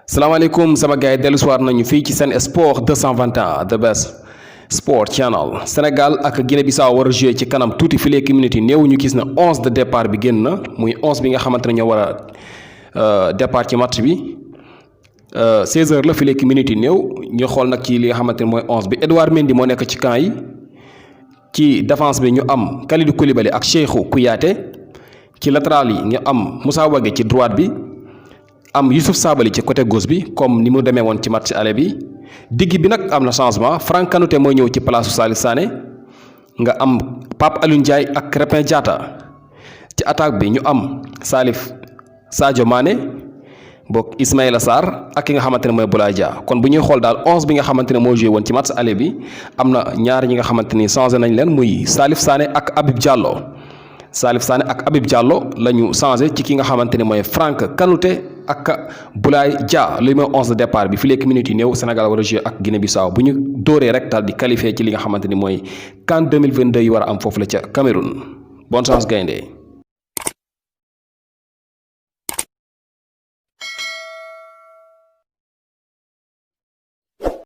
salaamaaleykum sama gars yi dellu si waat nañu fii ci Sen Sport 221 the best sport channel. Sénégal ak Guinée-Bissau war a jouer ci kanam tuuti fi léegi minutes yi néew ñu gis na 11 de départ bi génn na muy 11 bi nga xamante ne ñoo war a départ ci match bi 16h la fi léegi minutes yi néew ñu xool nag ci li nga xamante ne mooy 11 bi. Edouard Mendy moo nekk ci camp yi ci défense bi ñu am Kalidou Koulibaly ak Cheikhou Kouyaté ci latéral yi ñu am Moussa Wagué ci droite bi. am Youssouf Sabaly ci côté gauche bi comme ni mu demee woon ci match aller bi digg bi nag am na changement Franck Kanouté mooy ñëw ci place su Salif Sané nga am Pape Alioune Ndiaye ak Krépin Diatta ci attaque bi ñu am Sadio Mané bokk Ismaïla Sarr ak ki nga xamante ne mooy Boulaye Dia. kon bu ñuy xool daal 11 bi nga xamante ne moo joué woon ci match aller bi am na ñaar ñi nga xamante ni changé nañ leen muy Salif Sané ak Habib Diallo la ñu changé ci ki nga xamante ne mooy Franck Kanouté ak Boulaye Dia li mooy 11 de départ bi fi léegi minutes yi néew Sénégal war a jouer ak Guinée-Bissau bu ñu dóoree rek daal di qualifié ci li nga xamante ni mooy CAN 2022 yi war a am foofu la ca Cameroun bonne chance gaynde